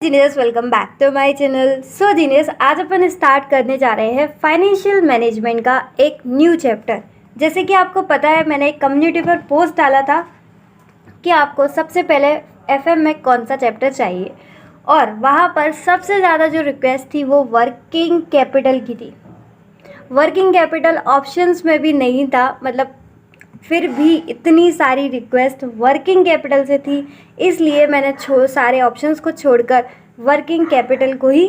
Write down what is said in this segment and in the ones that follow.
Genius, welcome back to my channel. So genius, आज अपन start करने जा रहे हैं फाइनेंशियल मैनेजमेंट का एक न्यू चैप्टर। जैसे कि आपको पता है, मैंने एक कम्युनिटी पर पोस्ट डाला था कि आपको सबसे पहले एफएम में कौन सा चैप्टर चाहिए, और वहाँ पर सबसे ज़्यादा जो रिक्वेस्ट थी वो वर्किंग कैपिटल की थी। वर्किंग कैपिटल ऑप्शंस में भी नहीं था, मतलब फिर भी इतनी सारी रिक्वेस्ट वर्किंग कैपिटल से थी, इसलिए मैंने सारे ऑप्शंस को छोड़कर वर्किंग कैपिटल को ही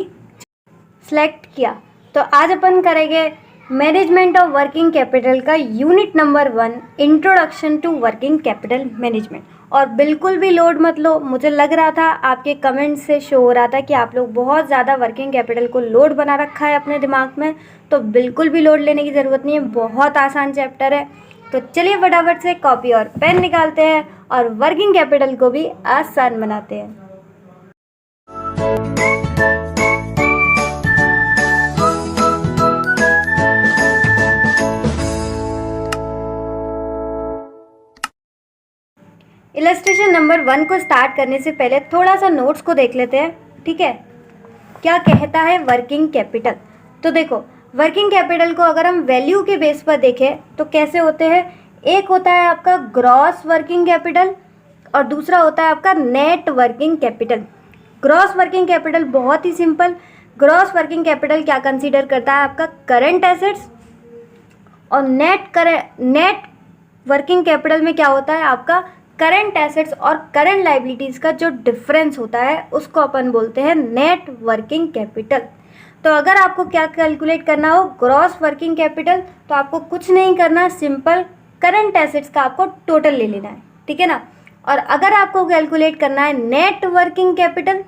सिलेक्ट किया। तो आज अपन करेंगे मैनेजमेंट ऑफ वर्किंग कैपिटल का unit number 1, introduction to working capital management. और बिल्कुल भी लोड मत लो, मुझे लग रहा था आपके कमेंट से शो हो रहा था कि आप लोग बहुत ज़्यादा वर्किंग कैपिटल को लोड बना रखा है अपने दिमाग में। तो बिल्कुल भी लोड लेने की ज़रूरत नहीं है, बहुत आसान चैप्टर है। तो चलिए फटाफट से कॉपी और पेन निकालते हैं और वर्किंग कैपिटल को भी आसान बनाते हैं। इलस्ट्रेशन नंबर 1 को स्टार्ट करने से पहले थोड़ा सा नोट्स को देख लेते हैं, ठीक है। क्या कहता है वर्किंग कैपिटल? तो देखो, वर्किंग कैपिटल को अगर हम वैल्यू के बेस पर देखें तो कैसे होते हैं। एक होता है आपका ग्रॉस वर्किंग कैपिटल और दूसरा होता है आपका net working capital. Gross working capital बहुत ही सिंपल। ग्रॉस वर्किंग कैपिटल क्या कंसीडर करता है, आपका करंट एसेट्स। और नेट वर्किंग कैपिटल में क्या होता है, आपका करंट एसेट्स और करंट लाइबिलिटीज़ का जो डिफरेंस होता है उसको अपन बोलते हैं नेट वर्किंग कैपिटल। तो अगर आपको क्या कैलकुलेट करना हो ग्रॉस वर्किंग कैपिटल, तो आपको कुछ नहीं करना, सिंपल करंट एसेट्स का आपको टोटल ले लेना है, ठीक है ना। और अगर आपको कैलकुलेट करना है नेट वर्किंग कैपिटल,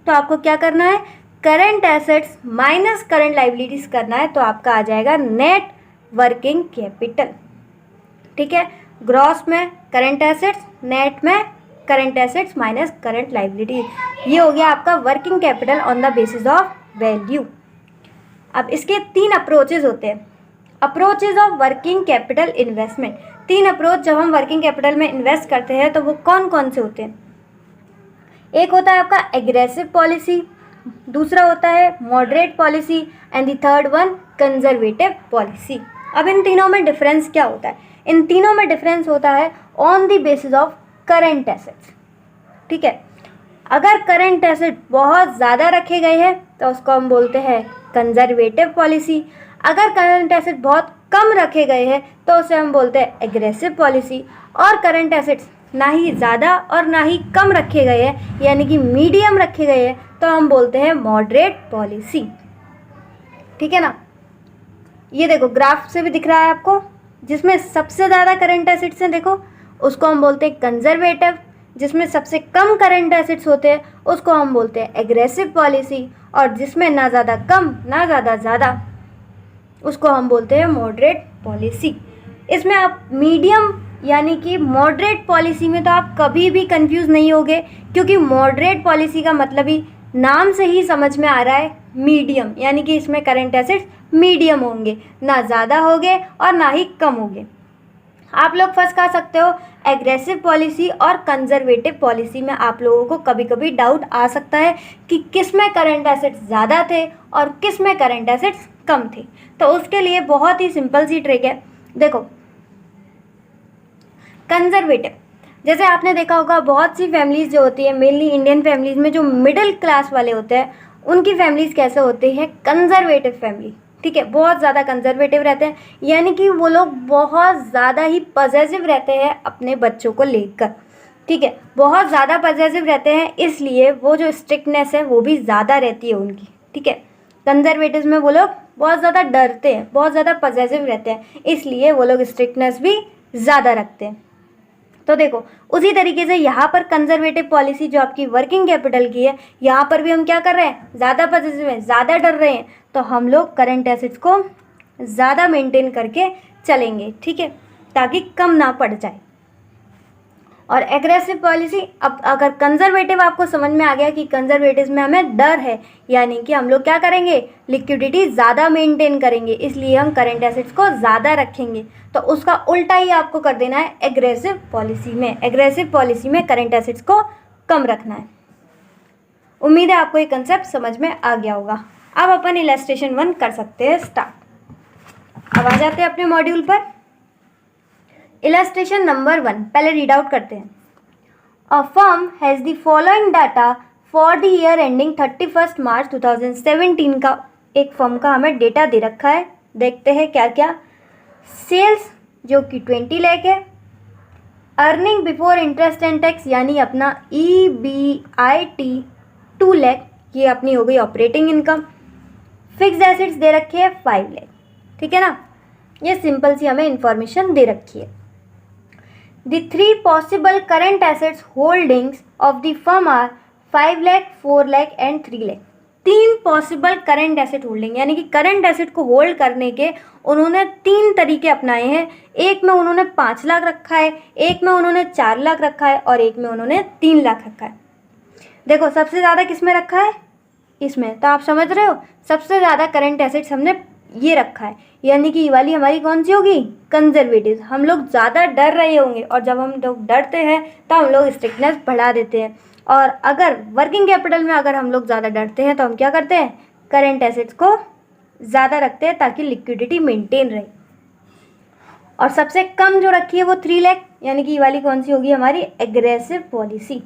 तो आपको क्या करना है, current assets minus current liabilities करना है, तो आपका आ जाएगा नेट वर्किंग कैपिटल, ठीक है। ग्रॉस में करंट एसेट्स, नेट में current assets minus current liability. ये हो गया आपका working capital on the basis of value. अब इसके 3 अप्रोचेज होते हैं। Approaches of working capital investment. 3 approach जब हम वर्किंग कैपिटल में इन्वेस्ट करते हैं तो वो कौन कौन से होते हैं। एक होता है आपका एग्रेसिव पॉलिसी, दूसरा होता है moderate policy and the third one conservative policy. अब इन तीनों में डिफरेंस क्या होता है? इन तीनों में डिफरेंस होता है on the basis of current assets, ठीक है। अगर करंट एसेट बहुत ज़्यादा रखे गए हैं तो उसको हम बोलते हैं कंजर्वेटिव पॉलिसी। अगर करंट एसेट बहुत कम रखे गए हैं तो उसे हम बोलते हैं एग्रेसिव पॉलिसी। और करंट एसेट्स ना ही ज़्यादा और ना ही कम रखे गए हैं, यानी कि मीडियम रखे गए हैं, तो हम बोलते हैं मॉडरेट पॉलिसी, ठीक है ना। ये देखो ग्राफ से भी दिख रहा है आपको, जिसमें सबसे ज़्यादा करंट एसेट्स हैं, देखो उसको हम बोलते हैं कंजर्वेटिव। जिसमें सबसे कम करंट एसेट्स होते हैं उसको हम बोलते हैं एग्रेसिव पॉलिसी। और जिसमें ना ज़्यादा कम ना ज़्यादा ज़्यादा उसको हम बोलते हैं मॉडरेट पॉलिसी। इसमें आप मीडियम यानी कि मॉडरेट पॉलिसी में तो आप कभी भी कंफ्यूज नहीं होगे, क्योंकि मॉडरेट पॉलिसी का मतलब ही नाम से ही समझ में आ रहा है मीडियम, यानी कि इसमें करंट एसेट्स मीडियम होंगे, ना ज़्यादा होंगे और ना ही कम होंगे। आप लोग फंस खा सकते हो एग्रेसिव पॉलिसी और कंजर्वेटिव पॉलिसी में। आप लोगों को कभी कभी डाउट आ सकता है कि किस में करंट एसेट्स ज़्यादा थे और किस में करंट एसेट्स कम थे। तो उसके लिए बहुत ही सिंपल सी ट्रिक है। देखो कंजर्वेटिव, जैसे आपने देखा होगा बहुत सी फैमिलीज़ जो होती है, मेनली इंडियन फैमिलीज़ में जो मिडिल क्लास वाले होते हैं, उनकी फैमिलीज़ कैसे होती है, कंजर्वेटिव फैमिली, ठीक है। बहुत ज़्यादा कंजर्वेटिव रहते हैं, यानी कि वो लोग बहुत ज़्यादा ही पॉजेसिव रहते हैं अपने बच्चों को लेकर, ठीक है। बहुत ज़्यादा पॉजेसिव रहते हैं, इसलिए वो जो स्ट्रिक्टनेस है वो भी ज़्यादा रहती है उनकी, ठीक है। कंजर्वेटिव में वो लोग बहुत ज़्यादा डरते हैं, बहुत ज़्यादा पॉजेसिव रहते हैं, इसलिए वो लोग स्ट्रिक्टनेस भी ज़्यादा रखते हैं। तो देखो उसी तरीके से यहाँ पर कंजर्वेटिव पॉलिसी जो आपकी वर्किंग कैपिटल की है, यहाँ पर भी हम क्या कर रहे हैं, ज़्यादा पॉजिटिव हैं, ज़्यादा डर रहे हैं, तो हम लोग करंट एसेट्स को ज़्यादा मेंटेन करके चलेंगे, ठीक है, ताकि कम ना पड़ जाए। और एग्रेसिव पॉलिसी, अब अगर कंजर्वेटिव आपको समझ में आ गया कि कंजर्वेटिव में हमें डर है, यानी कि हम लोग क्या करेंगे, लिक्विडिटी ज़्यादा मेंटेन करेंगे, इसलिए हम करंट एसेट्स को ज़्यादा रखेंगे। तो उसका उल्टा ही आपको कर देना है एग्रेसिव पॉलिसी में। एग्रेसिव पॉलिसी में करंट एसेट्स को कम रखना है। उम्मीद है आपको ये कंसेप्ट समझ में आ गया होगा। अब अपन इलस्ट्रेशन 1 कर सकते हैं स्टार्ट। अब आ जाते हैं अपने मॉड्यूल पर। इलस्ट्रेशन नंबर 1 पहले रीड आउट करते हैं। A firm has the following data for the year ending 31 मार्च 2017 का एक फर्म का हमें डेटा दे रखा है। देखते हैं क्या क्या। सेल्स जो कि 20 लाख है, earning before interest and tax यानी अपना EBIT 2 लाख, ये अपनी हो गई ऑपरेटिंग इनकम। फिक्स्ड एसेट्स दे रखे हैं 5 लाख, ठीक है ना, ये सिंपल सी हमें इंफॉर्मेशन दे रखी है। The 3 possible current assets holdings of the firm are 5 lakh, 4 lakh and 3 lakh। 3 possible current asset holding यानी कि करंट एसेट को होल्ड करने के उन्होंने 3 तरीके अपनाए हैं। एक में उन्होंने 5 लाख रखा है, एक में उन्होंने 4 लाख रखा है और एक में उन्होंने 3 लाख रखा है। देखो सबसे ज़्यादा किस में रखा है, इसमें। तो आप समझ रहे हो सबसे ज़्यादा करंट एसेट्स हमने ये रखा है, यानी कि ये वाली हमारी कौन सी होगी, कंजर्वेटिव। हम लोग ज़्यादा डर रहे होंगे और जब हम लोग डरते हैं तो हम लोग स्ट्रिक्टनेस बढ़ा देते हैं। और अगर वर्किंग कैपिटल में अगर हम लोग ज़्यादा डरते हैं तो हम क्या करते हैं, करंट एसेट्स को ज़्यादा रखते हैं ताकि लिक्विडिटी मेंटेन रहे। और सबसे कम जो रखी है वो 3 लाख, यानी कि ये वाली कौन सी होगी, हमारी एग्रेसिव पॉलिसी।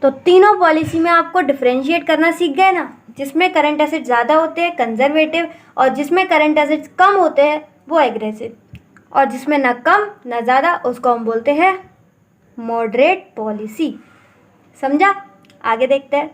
तो तीनों पॉलिसी में आपको डिफ्रेंशिएट करना सीख गए ना, जिसमें करंट एसेट ज़्यादा होते हैं कंजर्वेटिव, और जिसमें करंट एसेट्स कम होते हैं वो एग्रेसिव, और जिसमें ना कम ना ज़्यादा उसको हम बोलते हैं मॉडरेट पॉलिसी। समझा? आगे देखते हैं।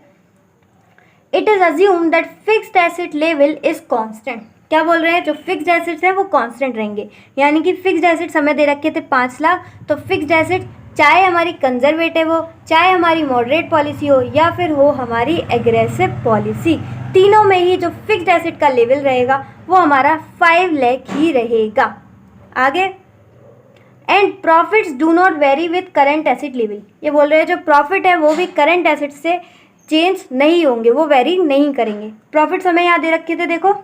It is assume that fixed asset level is constant. क्या बोल रहे हैं, जो फिक्स्ड एसेट्स हैं वो कांस्टेंट रहेंगे, यानी कि फिक्स्ड एसेट्स हमें दे रखे थे 5 लाख, तो फिक्स्ड एसेट चाहे हमारी कंजर्वेटिव हो, चाहे हमारी मॉडरेट पॉलिसी हो, या फिर हो हमारी एग्रेसिव पॉलिसी, तीनों में ही जो फिक्स्ड एसेट का लेवल रहेगा वो हमारा 5 लाख ही रहेगा। आगे, and profits do not very with current asset level. ये बोल रहे हैं जो प्रॉफिट है वो भी करंट एसेट से चेंज नहीं होंगे, वो वेरी नहीं करेंगे। प्रॉफिट्स हमें यहाँ दे रखे थे, देखो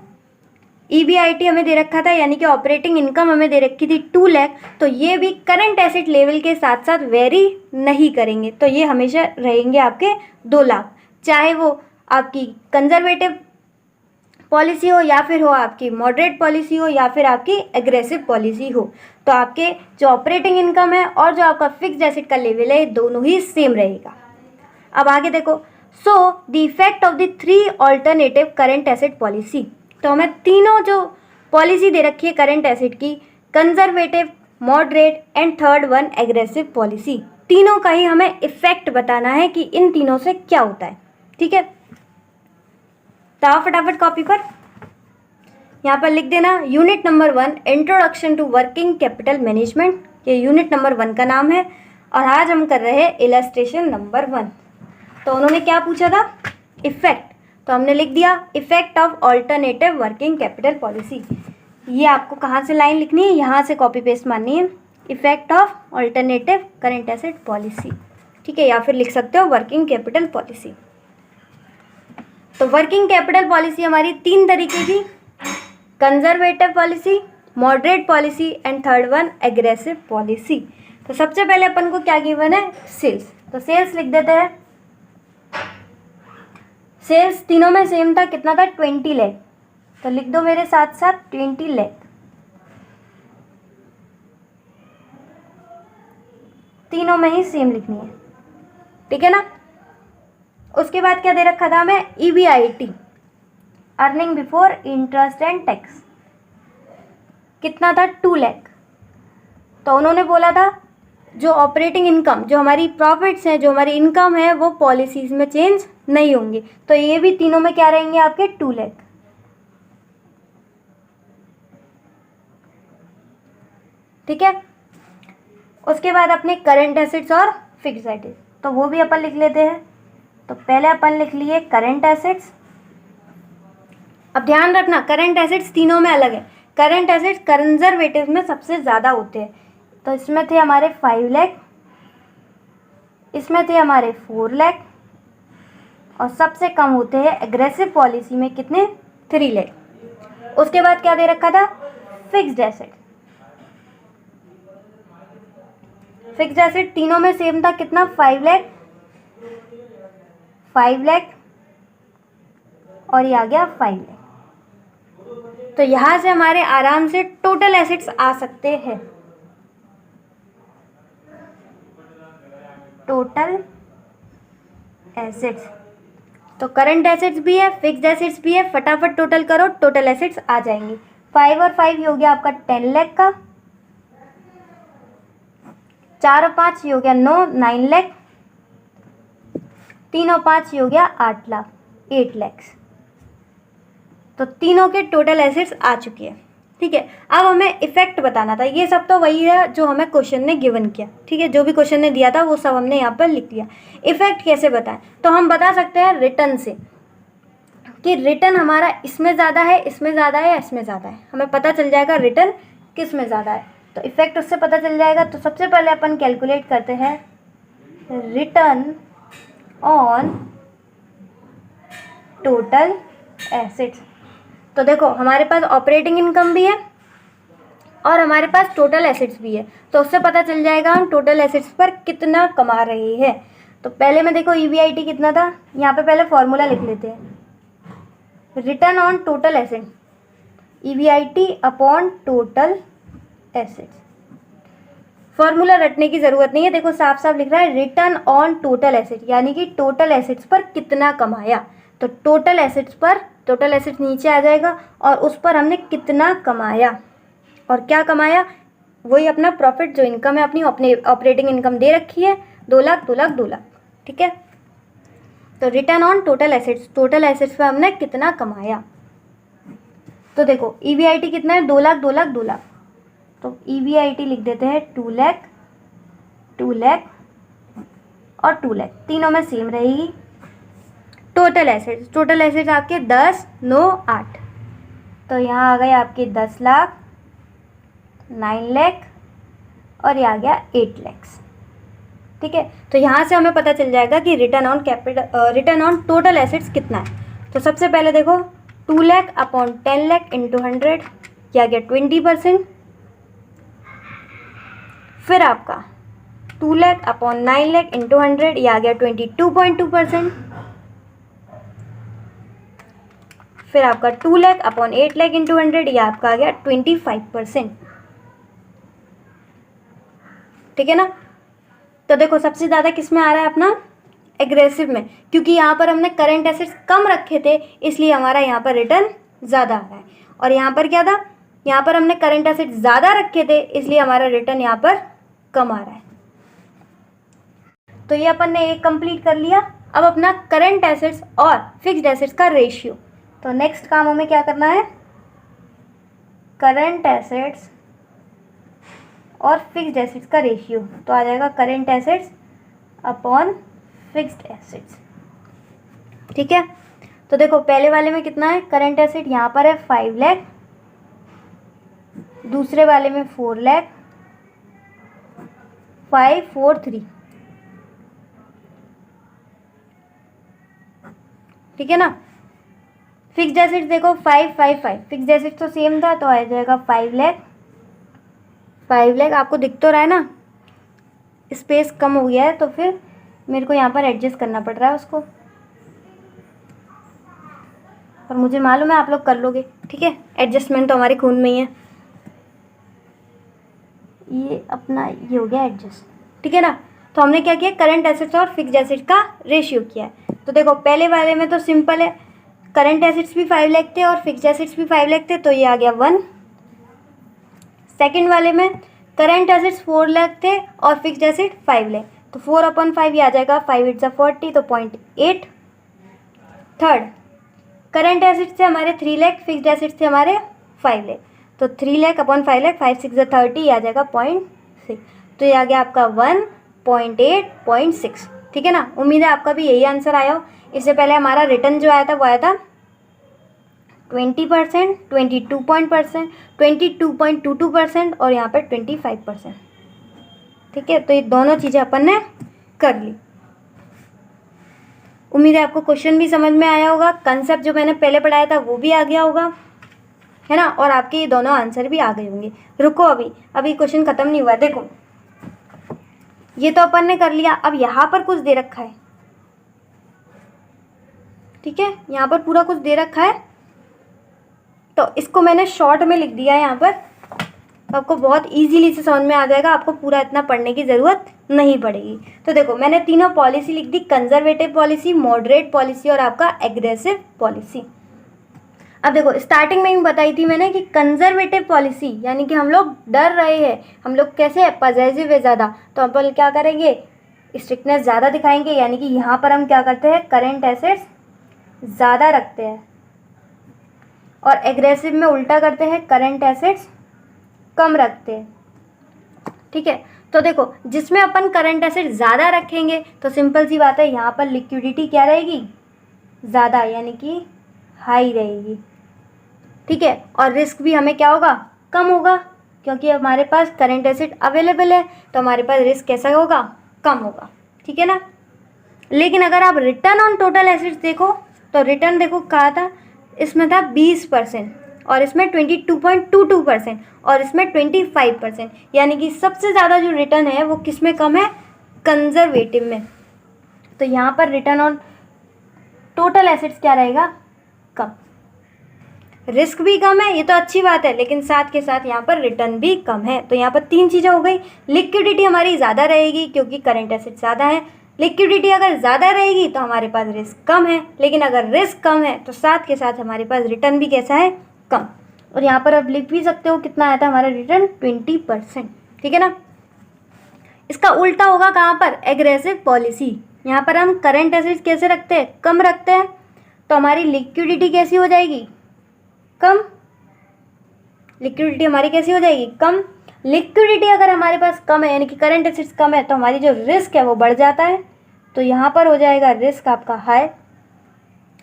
EBIT हमें दे रखा था, यानी कि ऑपरेटिंग इनकम हमें दे रखी थी 2 लाख, तो ये भी करंट एसेट लेवल के साथ साथ वेरी नहीं करेंगे, तो ये हमेशा रहेंगे आपके 2 लाख, चाहे वो आपकी कंजर्वेटिव पॉलिसी हो या फिर हो आपकी मॉडरेट पॉलिसी हो या फिर आपकी एग्रेसिव पॉलिसी हो। तो आपके जो ऑपरेटिंग इनकम है और जो आपका फिक्स्ड एसेट का लेवल है दोनों ही सेम रहेगा। अब आगे देखो, so the effect of the 3 alternative current asset policy. तो हमें तीनों जो पॉलिसी दे रखी है करंट एसेट की, conservative, moderate and third one aggressive policy, तीनों का ही हमें इफेक्ट बताना है कि इन तीनों से क्या होता है। ठीक है, तो आओ फटाफट कॉपी पर यहाँ पर लिख देना unit number 1 introduction to working capital management, ये यूनिट नंबर 1 का नाम है। और आज हम कर रहे हैं इलस्ट्रेशन नंबर 1। तो उन्होंने क्या पूछा था, इफेक्ट, तो हमने लिख दिया effect of alternative working capital policy. ये आपको कहाँ से लाइन लिखनी है, यहाँ से कॉपी पेस्ट मारनी है, effect of alternative current asset policy. ठीक है, या फिर लिख सकते हो वर्किंग कैपिटल पॉलिसी। तो वर्किंग कैपिटल पॉलिसी हमारी 3 तरीके की, conservative policy, moderate policy and third one aggressive policy. तो सबसे पहले अपन को क्या गिवन है, सेल्स। तो सेल्स लिख देते हैं। सेल्स तीनों में सेम था, कितना था, 20 लाख। तो लिख दो मेरे साथ साथ 20 लाख, तीनों में ही सेम लिखनी है। ठीक है ना। उसके बाद क्या दे रखा था हमें, EBIT, earning before interest and tax, कितना था, 2 लाख। तो उन्होंने बोला था जो ऑपरेटिंग इनकम, जो हमारी प्रॉफिट्स हैं, जो हमारी इनकम है वो पॉलिसीज में चेंज नहीं होंगे, तो ये भी तीनों में क्या रहेंगे आपके, 2 लाख। ठीक है। उसके बाद अपने करंट एसेट्स और फिक्स्ड एसेट्स, तो वो भी अपन लिख लेते हैं। तो पहले अपन लिख लिए करंट एसेट्स। अब ध्यान रखना करंट एसेट्स तीनों में अलग है। करंट एसेट्स कंजर्वेटिव में सबसे ज़्यादा होते हैं, तो इसमें थे हमारे 5 लाख, इसमें थे हमारे 4 लाख, और सबसे कम होते हैं एग्रेसिव पॉलिसी में कितने, 3 लाख। उसके बाद क्या दे रखा था, फिक्स्ड एसेट। फिक्स्ड एसेट तीनों में सेम था, कितना, 5 लाख, 5 लाख, और ये आ गया 5 लाख। तो यहाँ से हमारे आराम से टोटल एसेट्स आ सकते हैं। टोटल एसेट्स, तो करंट एसेट्स भी है, फिक्स्ड एसेट्स भी है, फटाफट टोटल करो, टोटल एसेट्स आ जाएंगी। 5 और 5 ये हो गया आपका 10 लाख का, 4 और 5 ये हो गया 9 लाख, 3 और 5 ये हो गया 8 लाख, 8 लैक्स। तो तीनों के टोटल एसेट्स आ चुकी है। ठीक है, अब हमें इफेक्ट बताना था। ये सब तो वही है जो हमें क्वेश्चन ने गिवन किया। ठीक है, जो भी क्वेश्चन ने दिया था वो सब हमने यहाँ पर लिख लिया। इफेक्ट कैसे बताएं, तो हम बता सकते हैं रिटर्न से कि रिटर्न हमारा इसमें ज़्यादा है, इसमें ज़्यादा है या इसमें ज़्यादा है। हमें पता चल जाएगा रिटर्न किस में ज़्यादा है, तो इफेक्ट उससे पता चल जाएगा। तो सबसे पहले अपन कैलकुलेट करते हैं रिटर्न ऑन टोटल एसेट्स। तो देखो हमारे पास ऑपरेटिंग इनकम भी है और हमारे पास टोटल एसेट्स भी है, तो उससे पता चल जाएगा हम टोटल एसेट्स पर कितना कमा रहे हैं। तो पहले में देखो EBIT कितना था, यहाँ पे पहले फॉर्मूला लिख लेते हैं। Return on total asset, EBIT upon total assets. Formula रटने की ज़रूरत नहीं है, देखो साफ साफ लिख रहा है रिटर्न ऑन टोटल एसेट, यानी कि टोटल एसेट्स पर कितना कमाया। तो टोटल एसेट्स पर, टोटल एसेट्स नीचे आ जाएगा और उस पर हमने कितना कमाया और क्या कमाया, वही अपना प्रॉफिट जो इनकम है अपनी ऑपरेटिंग इनकम दे रखी है 2 लाख 2 लाख 2 लाख। ठीक है, तो return on total assets, total assets पर हमने कितना कमाया। तो देखो EBIT कितना है 2 लाख 2 लाख 2 लाख, तो EBIT लिख देते हैं 2 लाख 2 लाख और 2 लाख, तीनों में सेम रहेगी। टोटल एसेट्स, टोटल एसेट्स आपके 10 9 8, तो यहाँ आ गए आपके 10 लाख 9 लाख और ये आ गया 8 लैक्स। ठीक है, तो यहाँ से हमें पता चल जाएगा कि return on capital, return on total assets कितना है। तो सबसे पहले देखो 2 लाख अपॉन 10 लाख इंटू 100, क्या गया 20%। फिर आपका 2 लाख अपॉन 9 लाख इंटू 100, ये आ गया 22.2%। फिर आपका 2 लाख अपॉन 8 लाख इंटू 100, ये आपका आ गया 25%। ठीक है ना, तो देखो सबसे ज़्यादा किस में आ रहा है अपना, एग्रेसिव में, क्योंकि यहाँ पर हमने करंट एसेट्स कम रखे थे इसलिए हमारा यहाँ पर रिटर्न ज़्यादा आ रहा है। और यहाँ पर क्या था, यहाँ पर हमने करंट एसेट्स ज़्यादा रखे थे इसलिए हमारा रिटर्न यहाँ पर कम आ रहा है। तो ये अपन ने एक कंप्लीट कर लिया। अब अपना करंट एसेट्स और फिक्स्ड एसेट्स का रेशियो। तो नेक्स्ट काम हमें क्या करना है, करंट एसेट्स और फिक्स्ड एसेट्स का रेशियो। तो आ जाएगा current assets upon fixed assets. ठीक है, तो देखो पहले वाले में कितना है, करंट एसेट यहाँ पर है 5 लाख, दूसरे वाले में 4 लाख, 5 4 3। ठीक है ना, फिक्स्ड एसेट्स देखो 5 5 5, फिक्स्ड एसेट्स तो सेम था तो आ जाएगा 5 लाख 5 लाख। आपको दिख तो रहा है ना, स्पेस कम हो गया है तो फिर मेरे को यहाँ पर एडजस्ट करना पड़ रहा है उसको, पर मुझे मालूम है आप लोग कर लोगे। ठीक है, एडजस्टमेंट तो हमारे खून में ही है। ये अपना ये हो गया एडजस्ट। ठीक है ना, तो हमने क्या किया, करंट एसेट्स और फिक्स्ड एसेट्स का रेशियो किया है। तो देखो पहले वाले में तो सिंपल है, करंट एसेट्स भी 5 लाख थे और फिक्स्ड एसेट्स भी 5 लाख थे तो ये आ गया 1। सेकेंड वाले में करंट एसेट्स 4 लाख थे और फिक्स्ड एसेट 5 लाख, तो 4/5 ये आ जाएगा, 5 8 40 तो 0.8। थर्ड, करंट एसेट्स थे हमारे 3 लाख, फिक्स्ड एसेट्स थे हमारे 5 लाख, तो 3 लाख अपॉन 5 लाख, 5 6 30 ये आ जाएगा 0.6, तो ये आ गया आपका 1.8.6। ठीक है ना, उम्मीद है आपका भी यही आंसर आया हो। इससे पहले हमारा रिटर्न जो आया था वो आया था 20%, 22% और यहाँ पर 25%। ठीक है, तो ये दोनों चीज़ें अपन ने कर ली। उम्मीद है आपको क्वेश्चन भी समझ में आया होगा, कंसेप्ट जो मैंने पहले पढ़ाया था वो भी आ गया होगा, है ना, और आपके ये दोनों आंसर भी आ गए होंगे। रुको अभी क्वेश्चन ख़त्म नहीं हुआ। देखो ये तो अपन ने कर लिया, अब यहाँ पर कुछ दे रखा है, ठीक है, यहाँ पर पूरा कुछ दे रखा है, तो इसको मैंने शॉर्ट में लिख दिया है यहाँ पर, तो आपको बहुत इजीली से समझ में आ जाएगा, आपको पूरा इतना पढ़ने की ज़रूरत नहीं पड़ेगी। तो देखो मैंने तीनों पॉलिसी लिख दी, कंजर्वेटिव पॉलिसी, मॉडरेट पॉलिसी और आपका एग्रेसिव पॉलिसी। अब देखो स्टार्टिंग में ही बताई थी मैंने कि कंजर्वेटिव पॉलिसी यानी कि हम लोग डर रहे हैं, हम लोग कैसे है, पॉजिटिव है ज़्यादा, तो अपन क्या करेंगे, स्ट्रिक्टनेस ज़्यादा दिखाएंगे, यानी कि यहाँ पर हम क्या करते हैं, करेंट एसेट्स ज़्यादा रखते हैं, और एग्रेसिव में उल्टा करते हैं, करेंट एसेट्स कम रखते हैं। ठीक है, तो देखो जिसमें अपन करंट एसेट ज़्यादा रखेंगे तो सिंपल सी बात है, यहाँ पर लिक्विडिटी क्या रहेगी, ज़्यादा यानी कि हाई रहेगी। ठीक है, और रिस्क भी हमें क्या होगा, कम होगा, क्योंकि हमारे पास करंट एसेट अवेलेबल है, तो हमारे पास रिस्क कैसा होगा, कम होगा। ठीक है ना। लेकिन अगर आप रिटर्न ऑन टोटल एसेट्स देखो, तो रिटर्न देखो कहा था, इसमें था 20% और इसमें 22.22% और इसमें 25%, यानी कि सबसे ज़्यादा जो रिटर्न है वो किस में कम है, कंजर्वेटिव में। तो यहाँ पर रिटर्न ऑन टोटल एसेट्स क्या रहेगा, कम। रिस्क भी कम है, ये तो अच्छी बात है, लेकिन साथ के साथ यहाँ पर रिटर्न भी कम है। तो यहाँ पर तीन चीज़ें हो गई, लिक्विडिटी हमारी ज़्यादा रहेगी क्योंकि करंट एसेट ज़्यादा है, लिक्विडिटी अगर ज़्यादा रहेगी तो हमारे पास रिस्क कम है, लेकिन अगर रिस्क कम है तो साथ के साथ हमारे पास रिटर्न भी कैसा है, कम। और यहाँ पर आप लिख भी सकते हो कितना आया था हमारा रिटर्न, 20%। ठीक है ना। इसका उल्टा होगा कहाँ पर, एग्रेसिव पॉलिसी। यहाँ पर हम करंट एसेट्स कैसे रखते हैं, कम रखते हैं, तो हमारी लिक्विडिटी कैसी हो जाएगी, कम। लिक्विडिटी हमारी कैसी हो जाएगी, कम। लिक्विडिटी अगर हमारे पास कम है यानी कि करंट एसेट्स कम है, तो हमारी जो रिस्क है वो बढ़ जाता है, तो यहाँ पर हो जाएगा रिस्क आपका हाई।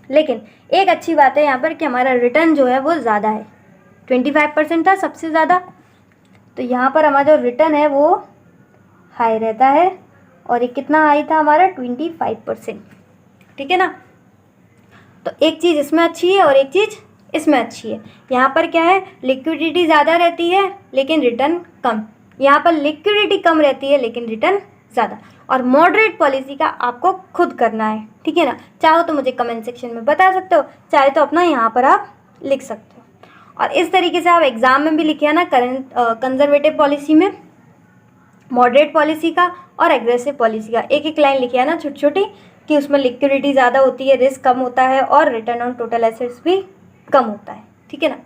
लेकिन एक अच्छी बात है यहाँ पर कि हमारा रिटर्न जो है वो ज़्यादा है, 25% था सबसे ज़्यादा, तो यहाँ पर हमारा जो रिटर्न है वो हाई रहता है, और ये कितना हाई था हमारा, 25%। ठीक है ना। तो एक चीज़ इसमें अच्छी है और एक चीज़ इसमें अच्छी है। यहाँ पर क्या है, लिक्विडिटी ज़्यादा रहती है लेकिन रिटर्न कम, यहाँ पर लिक्विडिटी कम रहती है लेकिन रिटर्न ज़्यादा। और मॉडरेट पॉलिसी का आपको खुद करना है। ठीक है ना। चाहो तो मुझे कमेंट सेक्शन में बता सकते हो, चाहे तो अपना यहाँ पर आप लिख सकते हो। और इस तरीके से आप एग्ज़ाम में भी लिखिए ना, कंजर्वेटिव पॉलिसी में, मॉडरेट पॉलिसी का और एग्रेसिव पॉलिसी का एक एक लाइन लिखिए ना छोटी छोटी, कि उसमें लिक्विडिटी ज़्यादा होती है, रिस्क कम होता है और रिटर्न ऑन टोटल एसेट्स भी कम होता है। ठीक है ना।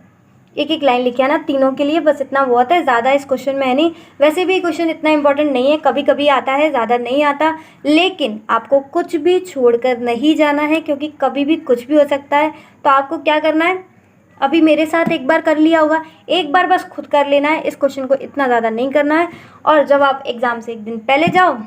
एक एक लाइन लिखिए ना तीनों के लिए, बस इतना बहुत है, ज़्यादा इस क्वेश्चन में है नहीं। वैसे भी क्वेश्चन इतना इंपॉर्टेंट नहीं है, कभी कभी आता है, ज़्यादा नहीं आता, लेकिन आपको कुछ भी छोड़कर नहीं जाना है क्योंकि कभी भी कुछ भी हो सकता है। तो आपको क्या करना है, अभी मेरे साथ एक बार कर लिया होगा, एक बार बस खुद कर लेना है, इस क्वेश्चन को इतना ज़्यादा नहीं करना है। और जब आप एग्ज़ाम से एक दिन पहले जाओ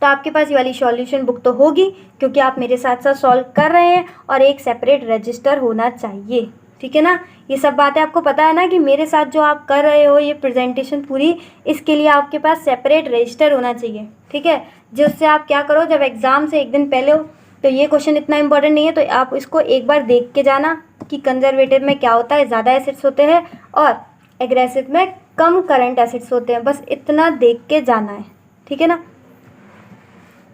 तो आपके पास ये वाली सॉल्यूशन बुक तो होगी, क्योंकि आप मेरे साथ साथ सॉल्व कर रहे हैं, और एक सेपरेट रजिस्टर होना चाहिए। ठीक है ना। ये सब बातें आपको पता है ना कि मेरे साथ जो आप कर रहे हो ये प्रेजेंटेशन पूरी, इसके लिए आपके पास सेपरेट रजिस्टर होना चाहिए। ठीक है, जिससे आप क्या करो, जब एग्ज़ाम से एक दिन पहले हो तो ये क्वेश्चन इतना इंपॉर्टेंट नहीं है, तो आप इसको एक बार देख के जाना कि कंजर्वेटिव में क्या होता है, ज़्यादा एसेट्स होते हैं, और एग्रेसिव में कम करंट एसेट्स होते हैं, बस इतना देख के जाना है। ठीक है ना।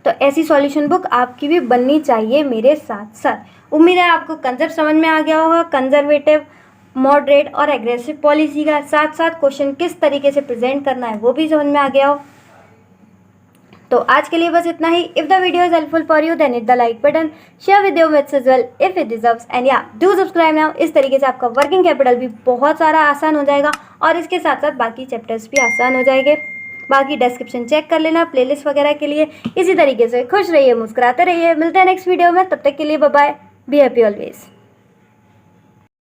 तो ऐसी सॉल्यूशन बुक आपकी भी बननी चाहिए मेरे साथ साथ। उम्मीद है आपको कंसेप्ट समझ में आ गया होगा, कंजर्वेटिव, मॉडरेट और एग्रेसिव पॉलिसी का, साथ साथ क्वेश्चन किस तरीके से प्रेजेंट करना है वो भी समझ में आ गया हो। तो आज के लिए बस इतना ही। If the video is helpful for you then hit the like button, share with your mates as well if it deserves, and या डू सब्सक्राइब नाउ। इस तरीके से आपका वर्किंग कैपिटल भी बहुत सारा आसान हो जाएगा, और इसके साथ साथ बाकी चैप्टर्स भी आसान हो जाएंगे। बाकी डिस्क्रिप्शन चेक कर लेना प्लेलिस्ट वगैरह के लिए। इसी तरीके से खुश रहिए, मुस्कुराते रहिए। मिलते हैं नेक्स्ट वीडियो में, तब तक के लिए bye bye, be happy always.